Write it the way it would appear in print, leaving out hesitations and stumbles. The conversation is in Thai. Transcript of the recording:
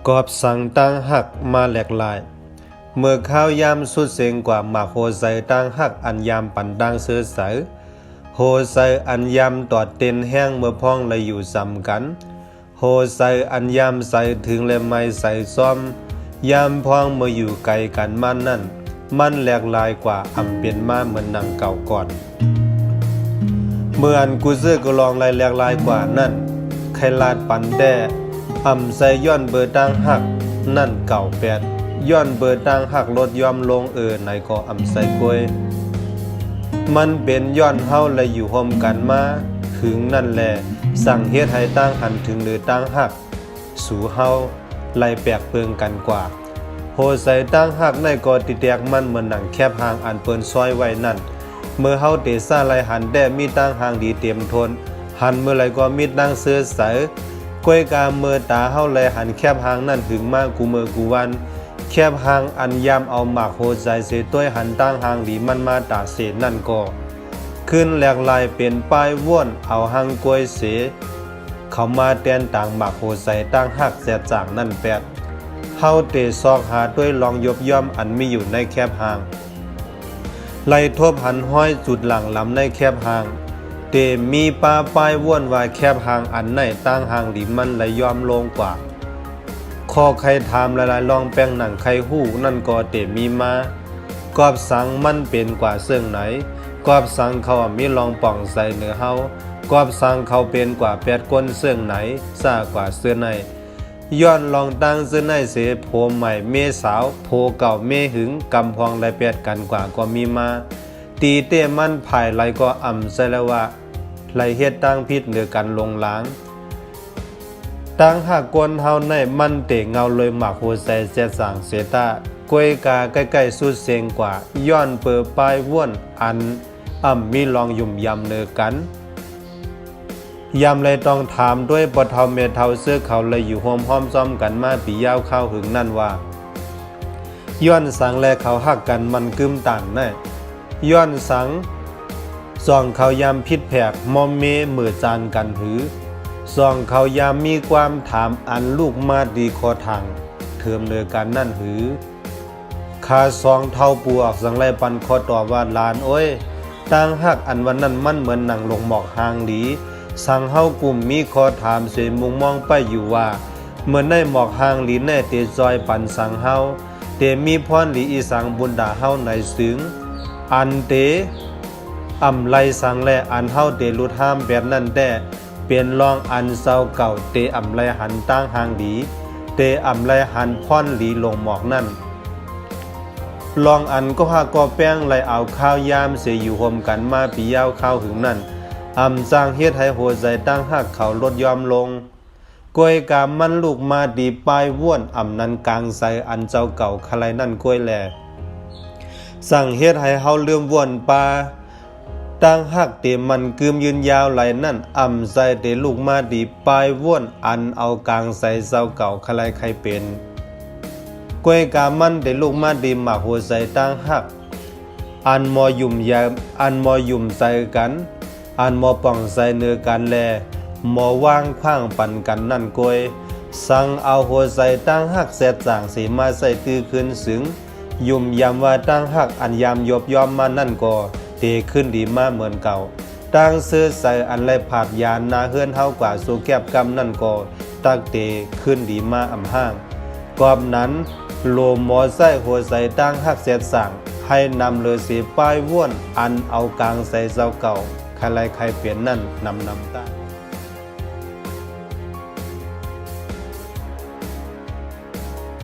กอบสั่งตั้งหักมาแหลกลายเมื่อข้าวยามสุดเสียงกว่าหมากโฮไซตั้งหักอันยามปันดังเสือใสโฮไซอันยามตอดเต็นแห้งเมื่อพ้องเลยอยู่สำกันโฮไซอันยามใสถึงและไม่ใสซ้อมยามพ้องเมื่ออยู่ไกลกันมันนั่นมันแหลกลายกว่าอำเป็นมาเหมือนหนังเก่าก่อนเมื่ออันกูซื้อก็ลองลายแหลกลายกว่านั่นใครลาดปันแด่อำใส่ย้อนเบอร์ตั้งหักนั่นเก่าแปดย้อนเบอร์ตั้งหักลดยอมลงไหนก็อำใส่กล้วยมันเป็นย้อนเฮาและอยู่ห่มกันมาถึงนั่นแหละสั่งเฮ็ดให้ตั้งหันถึงหรือตั้งหักสู่เฮาไล่แปลกเปิงกันกว่าโหใส่ตั้งหักในก็ติแตกมันเหมือนหนังแคบหางอันเปิ้นซอยไว้นั่นเมื่อเฮาเตะซ่าไล่หันแด่มีตั้งหางดีเตรียมทนหันเมื่อไรก็มีตั้งเสื้อใสกล้วยกาเมื่อตาเฮาไล่หันแคบหางนั่นถึงมากกูเมื่อกูวันแคบหางอันยามเอาหมากโหใจเสต้วยหันตั้งหางดีมันมาตาเสนั่นก็ขึ้นแหลกลายเป็นป้ายว่นเอาหางกล้วยเสเขามาแตนต่างหมากโหใจตั้งหักแสดจางนั่นแปดเฮาเตะซอกหาด้วยลองยบย่อมอันมีอยู่ในแคบหางไล่ทบหันห้อยจุดหลังลำในแคบหางเตมีปลาป้ายว่นว่าแคบหางอันไหนตั้งหางดีมันไหลยอมลงกว่าคอใครถามหลายๆลองแป้งหนังใครหู้นั่นก็เตมีมากอบสังมันเป็นกว่าเสื่องไหนกอบสังเขามีลองป่องใส่เนื้อเฮากอบสังเขาเป็นกว่าแปดก้นเสื่องไหนซ่ากว่าเสื้อในย้อนลองตั้งเสื้อในเสโพใหม่เมสาวโพเก่าเมหึงกำพองไรแปดกันกว่าก็มีมาตีเต้มันภายไรก็อ่ำใส่แล้วว่าไรเฮ็ดตั้งพิษเหนือกันลงล้างตั้งหากกวนเฮาในมันเตะเงาเลยหมากโหใส่เสียสั่งเสตากวยกาใกล้ๆสุดเสียงกว่าย้อนเปิดปลายว่นอันมีลองยุ่มยำเนือกันยำเลยต้องถามด้วยปะเทาเมเทาเสื้อเขาเลยอยู่โฮมห้อมซ้อมกันมาปียาวเข้าหึงนั่นว่าย้อนสังแลเขาหักกันมันกึมต่างแน่ย้อนสังซองเขายามพิษแผกมอมเมมือจานกันหือซองเขายามมีความถามอันลูกมาดีคอทางเทิมเนือกันนั่นหือคาซองเท่าปูออกสังไรปันคอต่อว่าลานโอ้ยตั้งหักอันวันนั้นมันเหมือนหนังลงหมอกหางดีสั่งเฮากลุ่มมีคอถามเสมุงมองไปอยู่ว่าเมื่อในหมอกหางหลีแน่เตจอยปันสั่งเฮาเตมีพรหลีอีสังบุญดาเฮาในซึ้งอันเตไลสังแลอันเฮาเตลุดห้ามแบบนั้นแต่เปลี่ยนลองอันเศร้าเก่าเตไลหันตั้งหางดีเตไลหันพรหลีลงหมอกนั่นลองอันก็หาก็แป้งไลเอาข้าวยามเสยอยู่ห่มกันมาปียาวข้าวหึงนั่นสร้างเฮ็ดให้หัวใจตั้งหักเขาลดยอมลงกล้วยกามมันลูกมาดีปลายว่วนนั้นกลางใสอันเจ้าเก่าคลายนั่นกล้วยแลสั่งเฮ็ดให้เฮาลืมว่วนปลาตั้งหักเตมันกึมยืนยาวไหลนั่นใส่เตลูกมาดีปลายว่วนอันเอากลางใสเจ้าเก่าคลายใครเป็นกล้วยกามันเตลูกมาดีหมากหัวใจตั้งหักอันมอยุ่มยามอันมอยุ่มใส่กันอันมอป่องใส่เนื้อกันแลหมอว่างขว้างปันกันนั่นกวยสั่งเอาหัวใส่ตั้งหักแสดจางสีมาใส่ตื้อขึ้นสึงยุ่มยำว่าตั้งหักอันยำยบยอมมานั่นก็เตขึ้นดีมาเหมือนเก่าตั้งเสื้อใส่อันไรผาดยานนาเฮือนเฮากว่าสู่แก็บกำนั่นก็ตักเตขึ้นดีมาห้างกอบนั้นโลหมอใส่หัวใส่ตั้งหักแสดสั่งให้นำเลยสีป้ายว่นอันเอากลางใส่เจ้าเก่าใครเปลี่ยนนั่นนำตา